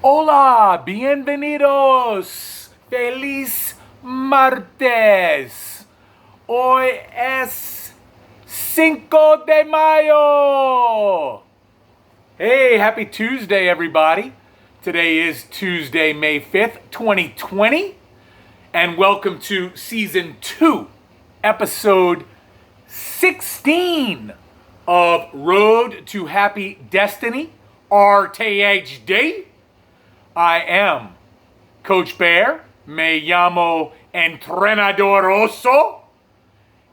Hola, bienvenidos. Feliz martes. Hoy es Cinco de Mayo. Hey, happy Tuesday, everybody. Today is Tuesday, May 5th, 2020. And welcome to Season 2, Episode 16 of Road to Happy Destiny, RTHD. I am Coach Bear, me llamo Entrenadoroso,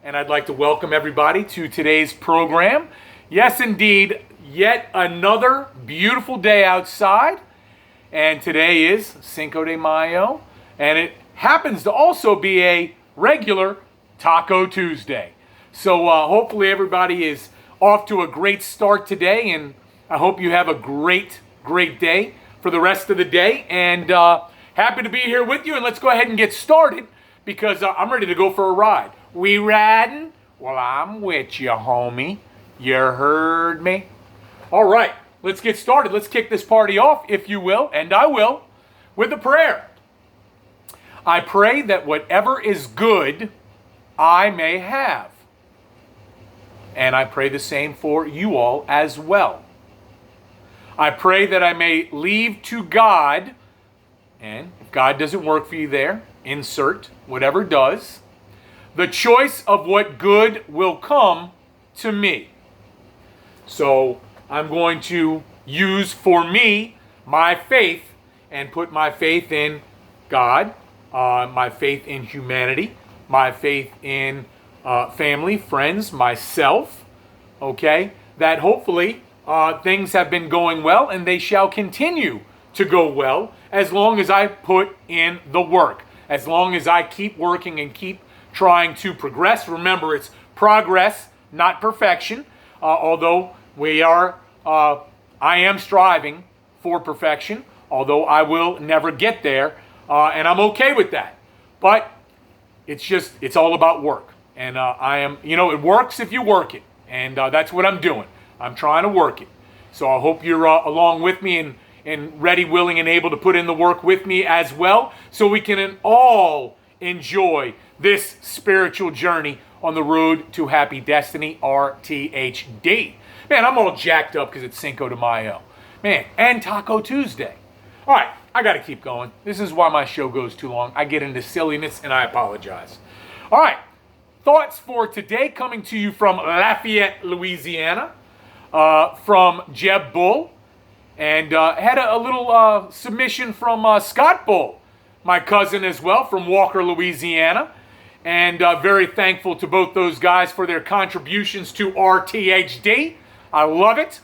and I'd like to welcome everybody to today's program. Yes, indeed, yet another beautiful day outside, and today is Cinco de Mayo, and it happens to also be a regular Taco Tuesday. So hopefully everybody is off to a great start today, and I hope you have a great day for the rest of the day, and happy to be here with you. And let's go ahead and get started because I'm ready to go for a ride. We riding? Well, I'm with you, homie. You heard me? All right, let's get started. Let's kick this party off, if you will, and I will, with a prayer. I pray that whatever is good, I may have. And I pray the same for you all as well. I pray that I may leave to God, and if God doesn't work for you there, insert whatever does, the choice of what good will come to me. So I'm going to use for me my faith and put my faith in God, my faith in humanity, my faith in family, friends, myself, okay, that hopefully things have been going well, and they shall continue to go well as long as I put in the work, as long as I keep working and keep trying to progress. Remember, it's progress, not perfection, although I am striving for perfection, although I will never get there, and I'm okay with that. But it's all about work, and it works if you work it, and that's what I'm doing. I'm trying to work it. So I hope you're along with me and ready, willing, and able to put in the work with me as well, so we can all enjoy this spiritual journey on the road to happy destiny, RTHD. Man, I'm all jacked up because it's Cinco de Mayo. Man, and Taco Tuesday. All right, I got to keep going. This is why my show goes too long. I get into silliness, and I apologize. All right, thoughts for today coming to you from Lafayette, Louisiana. From Jeb Bull, and had a little submission from Scott Bull, my cousin as well, from Walker, Louisiana, and very thankful to both those guys for their contributions to RTHD. I love it.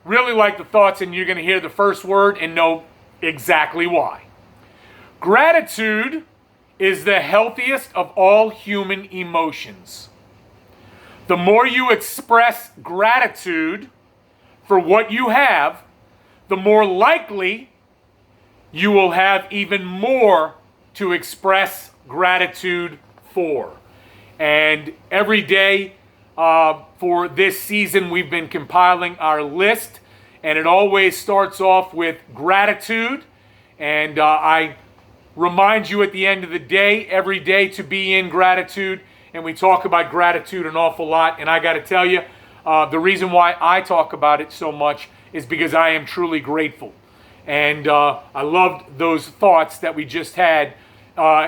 Really like the thoughts, and you're going to hear the first word and know exactly why. Gratitude is the healthiest of all human emotions. The more you express gratitude for what you have, the more likely you will have even more to express gratitude for. And every day for this season, we've been compiling our list, and it always starts off with gratitude. And I remind you at the end of the day, every day, to be in gratitude. And we talk about gratitude an awful lot. And I got to tell you, the reason why I talk about it so much is because I am truly grateful. And I loved those thoughts that we just had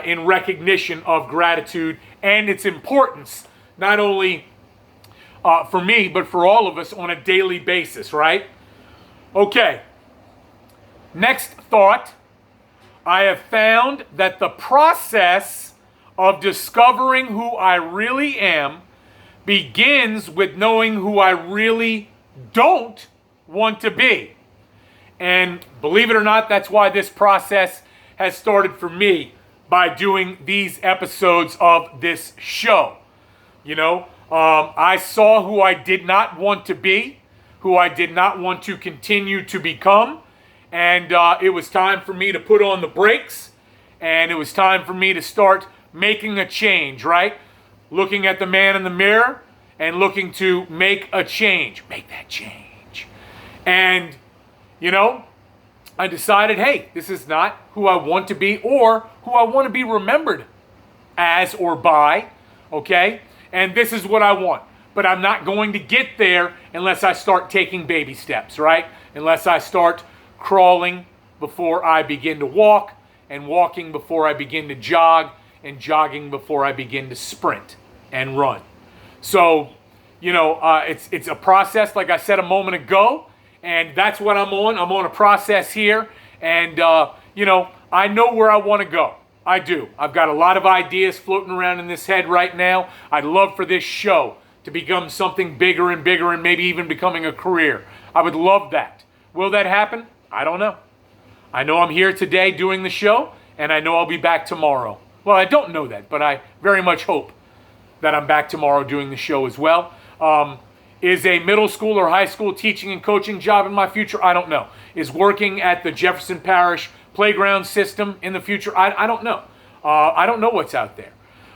in recognition of gratitude and its importance, not only for me, but for all of us on a daily basis, right? Okay. Next thought. I have found that the process of discovering who I really am begins with knowing who I really don't want to be. And believe it or not, that's why this process has started for me by doing these episodes of this show. I saw who I did not want to be, who I did not want to continue to become, and it was time for me to put on the brakes, and it was time for me to start making a change, right? Looking at the man in the mirror and looking to make a change. Make that change. And you know, I decided, hey, this is not who I want to be or who I want to be remembered as or by, okay? And this is what I want. But I'm not going to get there unless I start taking baby steps, right? Unless I start crawling before I begin to walk, and walking before I begin to jog, and jogging before I begin to sprint and run. So, you know, it's a process, like I said a moment ago, and that's what I'm on. I'm on a process here, and, you know, I know where I want to go. I do. I've got a lot of ideas floating around in this head right now. I'd love for this show to become something bigger and bigger and maybe even becoming a career. I would love that. Will that happen? I don't know. I know I'm here today doing the show, and I know I'll be back tomorrow. Well, I don't know that, but I very much hope that I'm back tomorrow doing the show as well. Is a middle school or high school teaching and coaching job in my future? I don't know. Is working at the Jefferson Parish playground system in the future? I don't know. I don't know what's out there.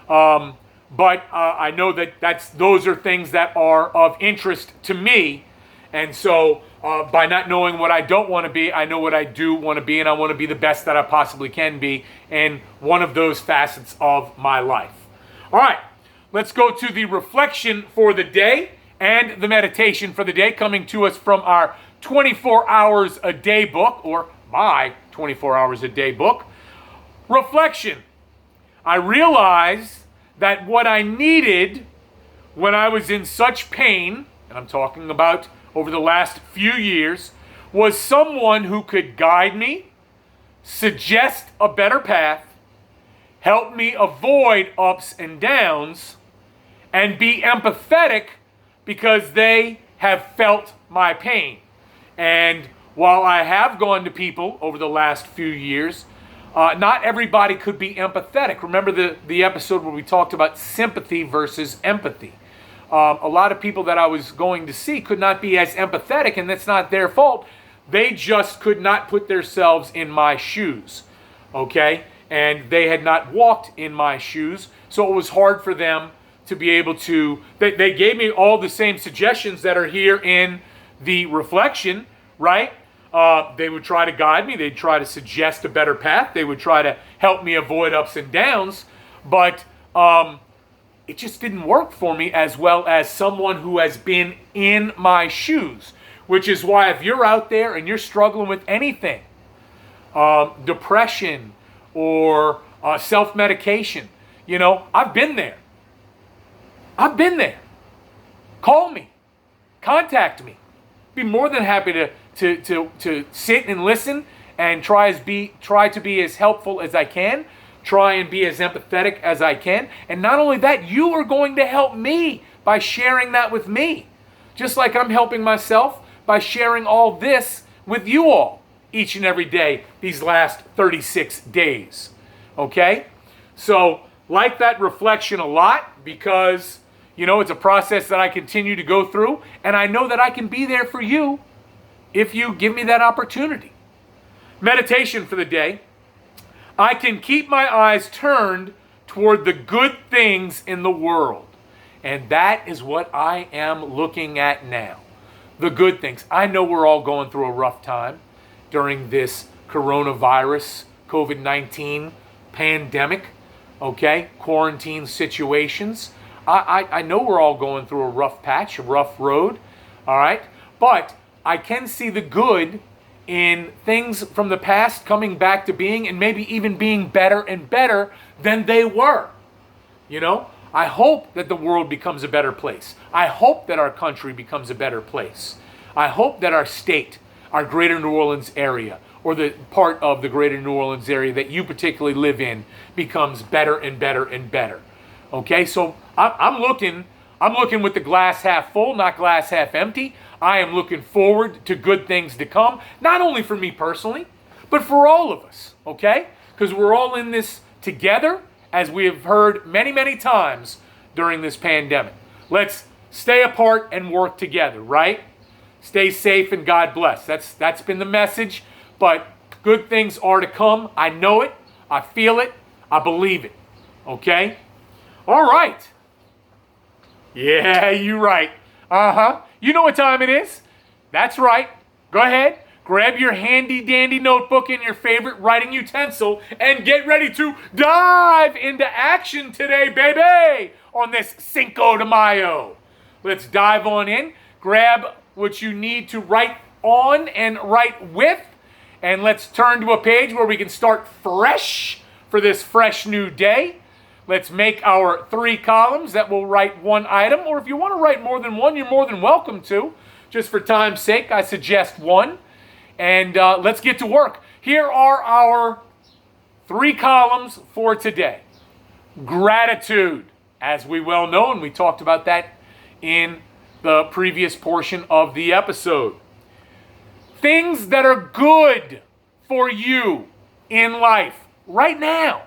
But I know that those are things that are of interest to me. And so by not knowing what I don't want to be, I know what I do want to be, and I want to be the best that I possibly can be in one of those facets of my life. All right, let's go to the reflection for the day and the meditation for the day, coming to us from our 24 Hours a Day book, or my 24 Hours a Day book. Reflection. I realized that what I needed when I was in such pain, and I'm talking about over the last few years, was someone who could guide me, suggest a better path, help me avoid ups and downs, and be empathetic because they have felt my pain. And while I have gone to people over the last few years, not everybody could be empathetic. Remember the episode where we talked about sympathy versus empathy. A lot of people that I was going to see could not be as empathetic, and that's not their fault. They just could not put themselves in my shoes, okay? And they had not walked in my shoes, so it was hard for them to be able to... They gave me all the same suggestions that are here in the reflection, right? They would try to guide me. They'd try to suggest a better path. They would try to help me avoid ups and downs. But it just didn't work for me as well as someone who has been in my shoes. Which is why if you're out there and you're struggling with anything, depression or self-medication, you know, I've been there. I've been there. Call me. Contact me. Be more than happy to sit and listen and try to be as helpful as I can. Try and be as empathetic as I can. And not only that, you are going to help me by sharing that with me. Just like I'm helping myself by sharing all this with you all each and every day these last 36 days. Okay? So, like that reflection a lot because, you know, it's a process that I continue to go through, and I know that I can be there for you if you give me that opportunity. Meditation for the day. I can keep my eyes turned toward the good things in the world. And that is what I am looking at now. The good things. I know we're all going through a rough time during this coronavirus, COVID-19 pandemic, okay? Quarantine situations. I know we're all going through a rough patch, a rough road, all right? But I can see the good in things from the past coming back to being and maybe even being better and better than they were. You know, I hope that the world becomes a better place. I hope that our country becomes a better place. I hope that our state, our greater New Orleans area, or the part of the greater New Orleans area that you particularly live in becomes better and better and better. Okay, so I'm looking with the glass half full, not glass half empty. I am looking forward to good things to come, not only for me personally, but for all of us, okay? Because we're all in this together, as we have heard many, many times during this pandemic. Let's stay apart and work together, right? Stay safe and God bless. That's been the message, but good things are to come. I know it. I feel it. I believe it, okay? All right. Yeah, you're right. You know what time it is? That's right. Go ahead. grab your handy dandy notebook and your favorite writing utensil and get ready to dive into action today, baby, on this Cinco de Mayo. Let's dive on in. Grab what you need to write on and write with, and let's turn to a page where we can start fresh for this fresh new day. Let's make our 3 columns that will write one item, or if you want to write more than one, you're more than welcome to. Just for time's sake, I suggest 1. And let's get to work. Here are our 3 columns for today. Gratitude, as we well know, and we talked about that in the previous portion of the episode. Things that are good for you in life right now.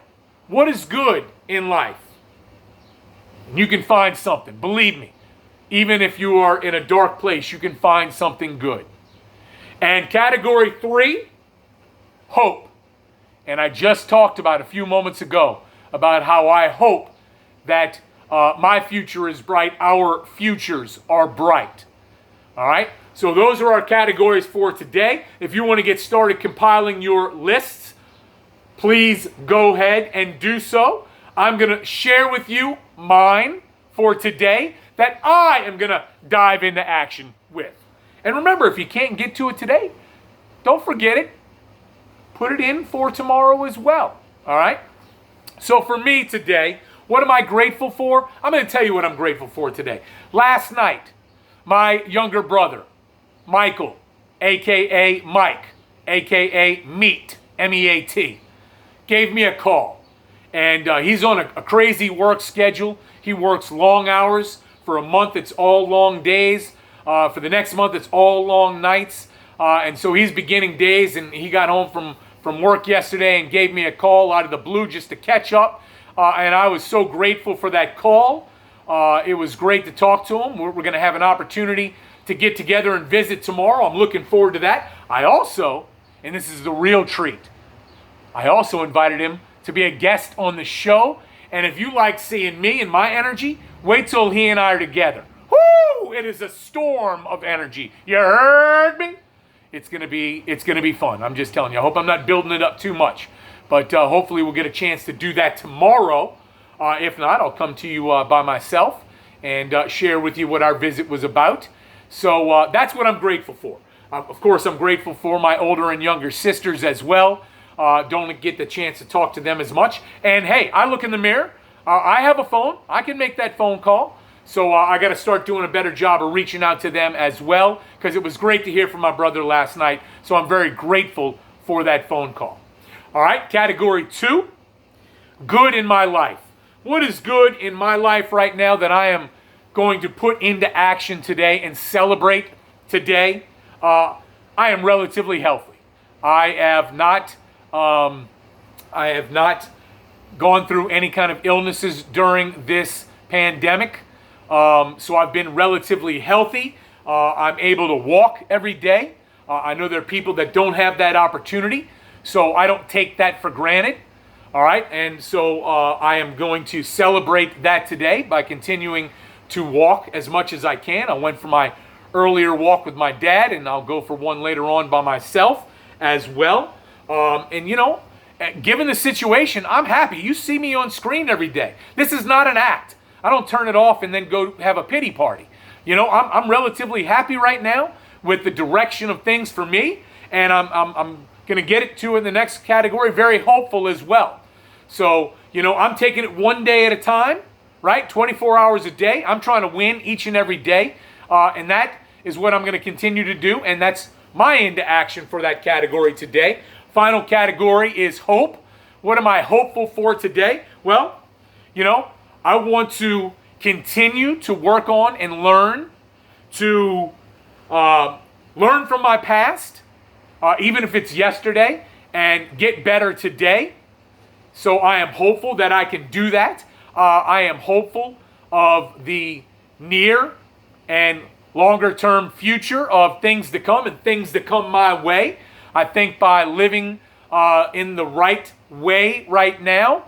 What is good in life? You can find something. Believe me, even if you are in a dark place, you can find something good. And category 3, hope. And I just talked about a few moments ago about how I hope that my future is bright, our futures are bright. All right? So those are our categories for today. If you want to get started compiling your lists, please go ahead and do so. I'm going to share with you mine for today that I am going to dive into action with. And remember, if you can't get to it today, don't forget it. Put it in for tomorrow as well. All right? So for me today, what am I grateful for? I'm going to tell you what I'm grateful for today. Last night, my younger brother, Michael, a.k.a. Mike, a.k.a. Meat, M-E-A-T, gave me a call. And he's on a crazy work schedule. He works long hours. For a month, it's all long days. For the next month, it's all long nights. And so he's beginning days, and he got home from work yesterday and gave me a call out of the blue just to catch up. And I was so grateful for that call. It was great to talk to him. We're going to have an opportunity to get together and visit tomorrow. I'm looking forward to that. I also, and this is the real treat, I also invited him to be a guest on the show. And if you like seeing me and my energy, wait till he and I are together. Woo! It is a storm of energy. You heard me? It's gonna be fun. I'm just telling you. I hope I'm not building it up too much. But hopefully we'll get a chance to do that tomorrow. If not, I'll come to you by myself and share with you what our visit was about. So that's what I'm grateful for. Of course, I'm grateful for my older and younger sisters as well. Don't get the chance to talk to them as much. And hey, I look in the mirror. I have a phone. I can make that phone call. So I got to start doing a better job of reaching out to them as well, because it was great to hear from my brother last night. So I'm very grateful for that phone call. All right, category 2, good in my life. What is good in my life right now that I am going to put into action today and celebrate today? I am relatively healthy. I have not gone through any kind of illnesses during this pandemic. So I've been relatively healthy. I'm able to walk every day. I know there are people that don't have that opportunity, so I don't take that for granted. All right, and so I am going to celebrate that today by continuing to walk as much as I can. I went for my earlier walk with my dad, and I'll go for one later on by myself as well. And you know, given the situation, I'm happy. You see me on screen every day. This is not an act. I don't turn it off and then go have a pity party. You know, I'm relatively happy right now with the direction of things for me, and I'm going to get it to in the next category, very hopeful as well. So, you know, I'm taking it one day at a time, right? 24 hours a day. I'm trying to win each and every day, and that is what I'm going to continue to do, and that's my into action for that category today. Final category is hope. What am I hopeful for today? Well, you know, I want to continue to work on and learn to learn from my past, even if it's yesterday, and get better today. So I am hopeful that I can do that. I am hopeful of the near and longer term future of things to come and things to come my way. I think by living in the right way right now,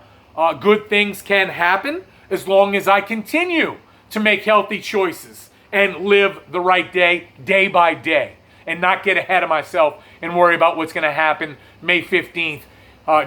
good things can happen as long as I continue to make healthy choices and live the right day, day by day. and not get ahead of myself and worry about what's going to happen May 15th,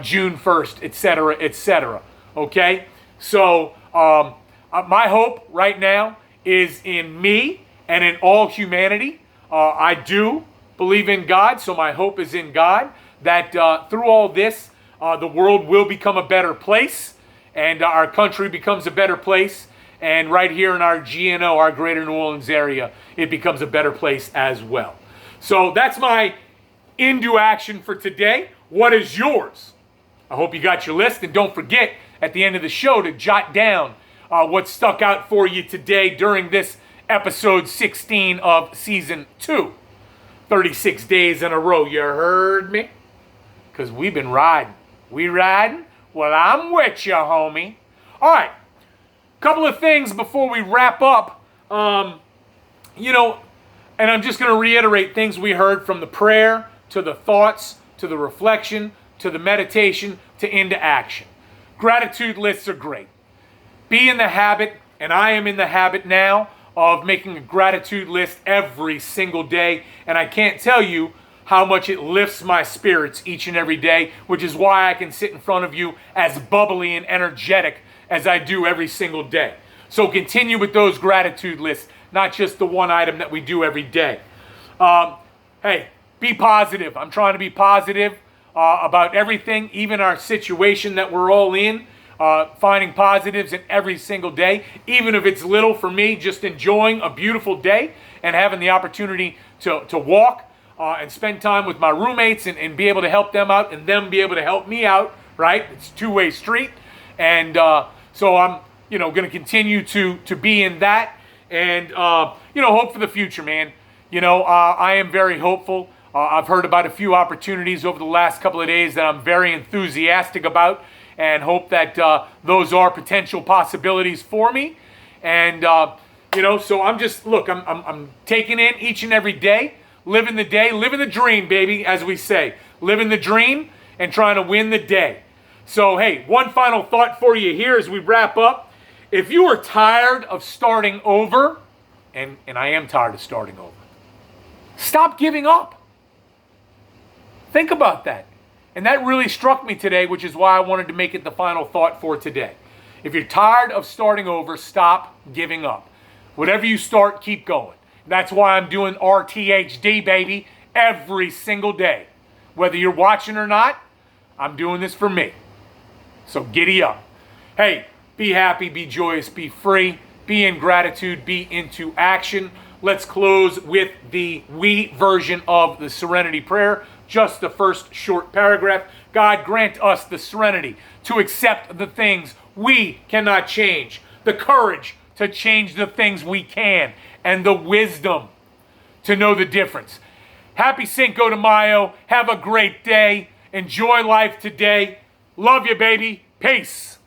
June 1st, etc., etc. Okay? So my hope right now is in me and in all humanity. I do believe in God, so my hope is in God that through all this, the world will become a better place and our country becomes a better place. And right here in our GNO, our Greater New Orleans area, it becomes a better place as well. So that's my into action for today. What is yours? I hope you got your list. And don't forget, at the end of the show, to jot down what stuck out for you today during this episode 16 of season 2. 36 days in a row. You heard me? Because we've been riding. We riding? Well, I'm with you, homie. All right. Couple of things before we wrap up. And I'm just going to reiterate things we heard from the prayer to the thoughts to the reflection to the meditation to into action. Gratitude lists are great. Be in the habit, and I am in the habit now, of making a gratitude list every single day. And I can't tell you how much it lifts my spirits each and every day, which is why I can sit in front of you as bubbly and energetic as I do every single day. So continue with those gratitude lists, not just the one item that we do every day. Hey, be positive. I'm trying to be positive about everything, even our situation that we're all in. Finding positives in every single day, even if it's little for me, just enjoying a beautiful day and having the opportunity to walk and spend time with my roommates and be able to help them out and them be able to help me out, right? It's a two-way street. And so I'm, going to continue to be in that and, hope for the future, man. I am very hopeful. I've heard about a few opportunities over the last couple of days that I'm very enthusiastic about and hope that those are potential possibilities for me. And, so I'm just, look, I'm taking in each and every day, living the day, living the dream, baby, as we say. Living the dream and trying to win the day. So, hey, one final thought for you here as we wrap up. If you are tired of starting over, and I am tired of starting over, stop giving up. Think about that. And that really struck me today, which is why I wanted to make it the final thought for today. If you're tired of starting over, stop giving up. Whatever you start, keep going. That's why I'm doing RTHD, baby, every single day. Whether you're watching or not, I'm doing this for me. So giddy up. Hey, be happy, be joyous, be free, be in gratitude, be into action. Let's close with the we version of the Serenity Prayer. Just the first short paragraph. God, grant us the serenity to accept the things we cannot change, the courage to change the things we can, and the wisdom to know the difference. Happy Cinco de Mayo. Have a great day. Enjoy life today. Love you, baby. Peace.